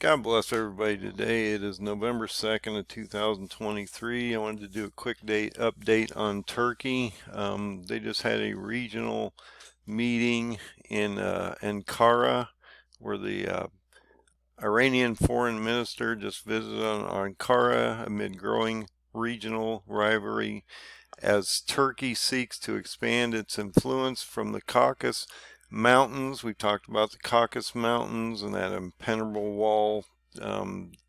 God bless everybody today. It is November 2nd of 2023. I wanted to do a quick update on Turkey. They just had a regional meeting in Ankara where the Iranian foreign minister just visited on Ankara amid growing regional rivalry as Turkey seeks to expand its influence from the Caucasus Mountains. We talked about the Caucasus Mountains and that impenetrable wall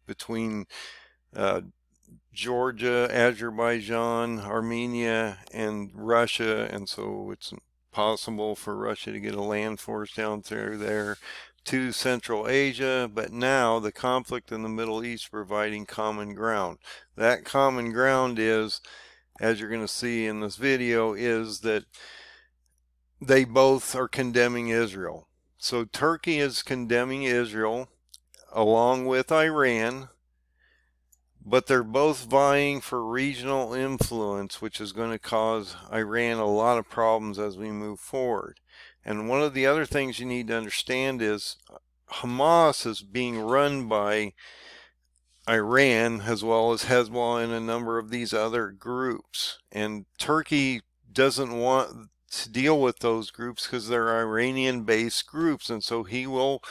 between Georgia, Azerbaijan, Armenia, and Russia, and so it's possible for Russia to get a land force down through there to Central Asia. But now the conflict in the Middle East providing common ground. That common ground is, as you're going to see in this video, is that they both are condemning Israel. So Turkey is condemning Israel along with Iran, but they're both vying for regional influence, which is going to cause Iran a lot of problems as we move forward. And one of the other things you need to understand is Hamas is being run by Iran as well as Hezbollah and a number of these other groups. And Turkey doesn't want to deal with those groups because they're Iranian-based groups, and so he will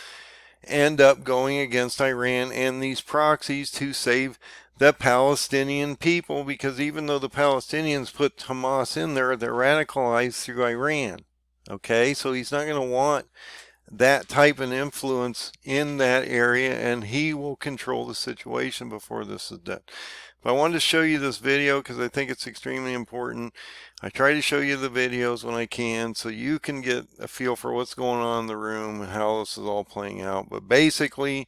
end up going against Iran and these proxies to save the Palestinian people, because even though the Palestinians put Hamas in there, they're radicalized through Iran. Okay, so he's not going to want that type of influence in that area, and he will control the situation before this is done. But I wanted to show you this video because I think it's extremely important. I try to show you the videos when I can so you can get a feel for what's going on in the room and how this is all playing out. But basically,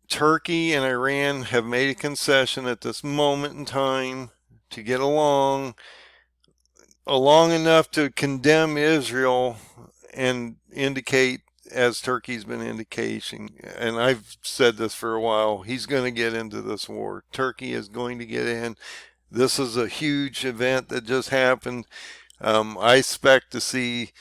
Turkey and Iran have made a concession at this moment in time to get along enough to condemn Israel and indicate, as Turkey's been indicating, and I've said this for a while, he's going to get into this war. Turkey is going to get in. This is a huge event that just happened. I expect to see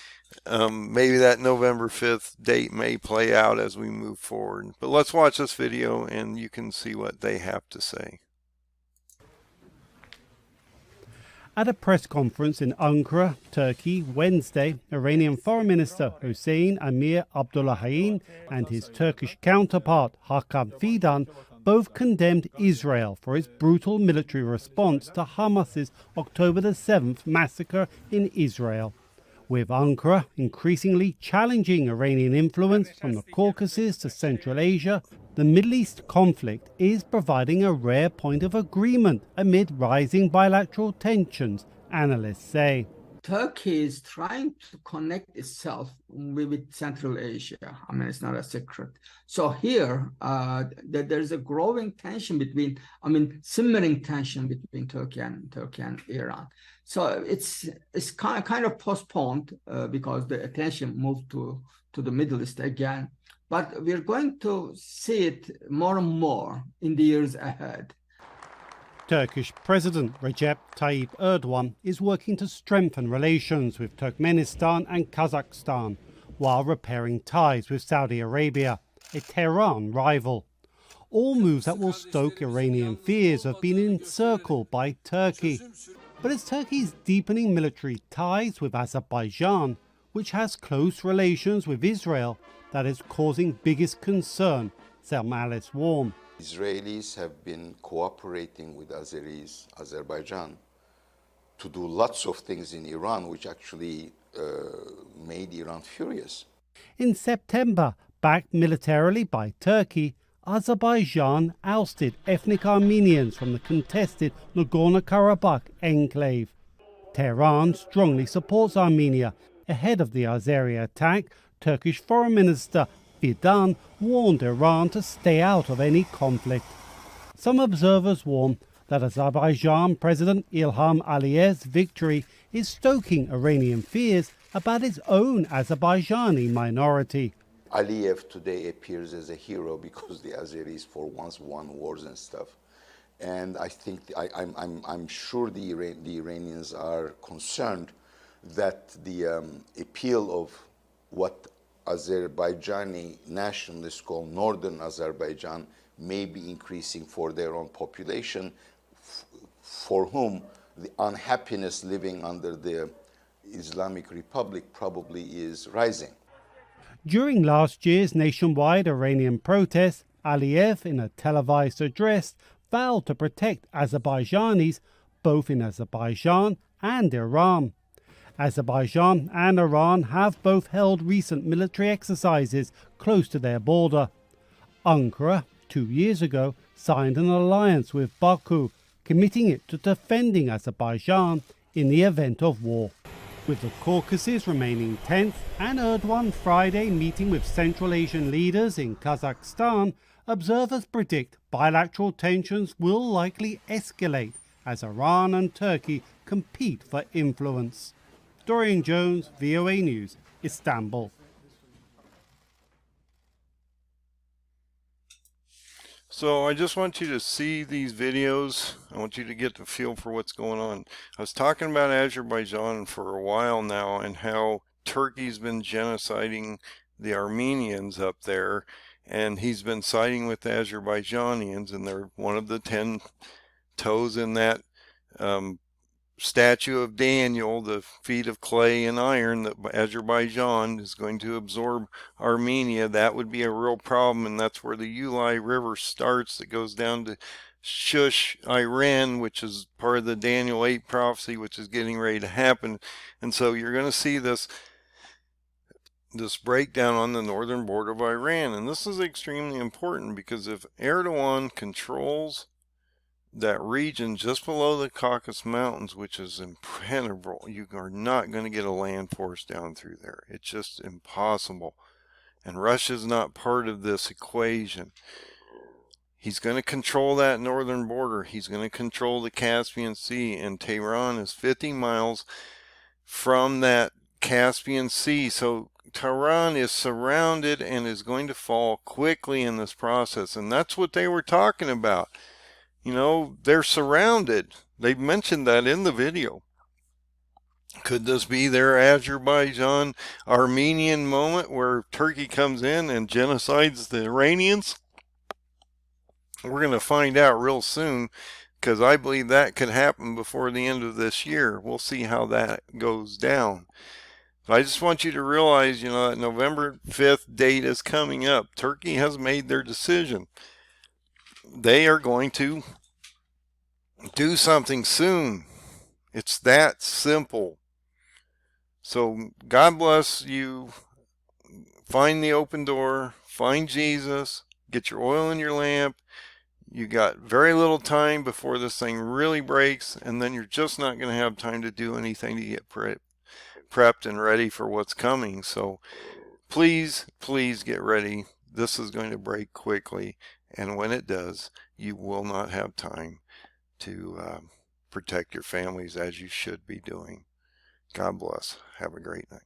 maybe that November 5th date may play out as we move forward. But let's watch this video and you can see what they have to say. At a press conference in Ankara, Turkey, Wednesday, Iranian Foreign Minister Hossein Amir Abdullahian and his Turkish counterpart Hakan Fidan both condemned Israel for its brutal military response to Hamas's October the 7th massacre in Israel, with Ankara increasingly challenging Iranian influence from the Caucasus to Central Asia. The Middle East conflict is providing a rare point of agreement amid rising bilateral tensions, analysts say. Turkey is trying to connect itself with Central Asia. I mean, it's not a secret. So here, there's a growing tension simmering tension between Turkey and Iran. So it's kind of postponed because the attention moved to the Middle East again. But we're going to see it more and more in the years ahead. Turkish President Recep Tayyip Erdogan is working to strengthen relations with Turkmenistan and Kazakhstan while repairing ties with Saudi Arabia, a Tehran rival. All moves that will stoke Iranian fears have been encircled by Turkey. But it's Turkey's deepening military ties with Azerbaijan, which has close relations with Israel, that is causing biggest concern, analysts warn. Israelis have been cooperating with Azerbaijan to do lots of things in Iran, which actually made Iran furious. In September, backed militarily by Turkey, Azerbaijan ousted ethnic Armenians from the contested Nagorno-Karabakh enclave. Tehran strongly supports Armenia. Ahead of the Azeri attack, Turkish Foreign Minister Fidan warned Iran to stay out of any conflict. Some observers warn that Azerbaijan President Ilham Aliyev's victory is stoking Iranian fears about its own Azerbaijani minority. Aliyev today appears as a hero because the Azeris for once won wars and stuff. And I think, I'm sure the Iranians are concerned that the appeal of what Azerbaijani nationalists called Northern Azerbaijan may be increasing for their own population, for whom the unhappiness living under the Islamic Republic probably is rising. During last year's nationwide Iranian protests, Aliyev, in a televised address, vowed to protect Azerbaijanis both in Azerbaijan and Iran. Azerbaijan and Iran have both held recent military exercises close to their border. Ankara, 2 years ago, signed an alliance with Baku, committing it to defending Azerbaijan in the event of war. With the Caucasus remaining tense and Erdogan Friday meeting with Central Asian leaders in Kazakhstan, observers predict bilateral tensions will likely escalate as Iran and Turkey compete for influence. Dorian Jones, VOA News, Istanbul. So I just want you to see these videos. I want you to get the feel for what's going on. I was talking about Azerbaijan for a while now and how Turkey's been genociding the Armenians up there, and he's been siding with the Azerbaijanians, and they're one of the 10 toes in that statue of Daniel, the feet of clay and iron, that Azerbaijan is going to absorb Armenia. That would be a real problem, and that's where the Ulai River starts, that goes down to Shush, Iran, which is part of the Daniel 8 prophecy, which is getting ready to happen. And so you're going to see this breakdown on the northern border of Iran. And this is extremely important, because if Erdogan controls that region just below the Caucasus Mountains, which is impenetrable, you are not going to get a land force down through there. It's just impossible. And Russia's not part of this equation. He's going to control that northern border. He's going to control the Caspian Sea, and Tehran is 50 miles from that Caspian Sea. So Tehran is surrounded and is going to fall quickly in this process. And that's what they were talking about. You know, they're surrounded. They mentioned that in the video. Could this be their Azerbaijan Armenian moment where Turkey comes in and genocides the Iranians? We're going to find out real soon, because I believe that could happen before the end of this year. We'll see how that goes down. But I just want you to realize, you know, that November 5th date is coming up. Turkey has made their decision. They are going to do something soon. It's that simple. So God bless you. Find the open door. Find Jesus. Get your oil in your lamp. You got very little time before this thing really breaks, and then you're just not going to have time to do anything to get prepped and ready for what's coming. So please, please get ready. This is going to break quickly, and when it does, you will not have time to protect your families as you should be doing. God bless. Have a great night.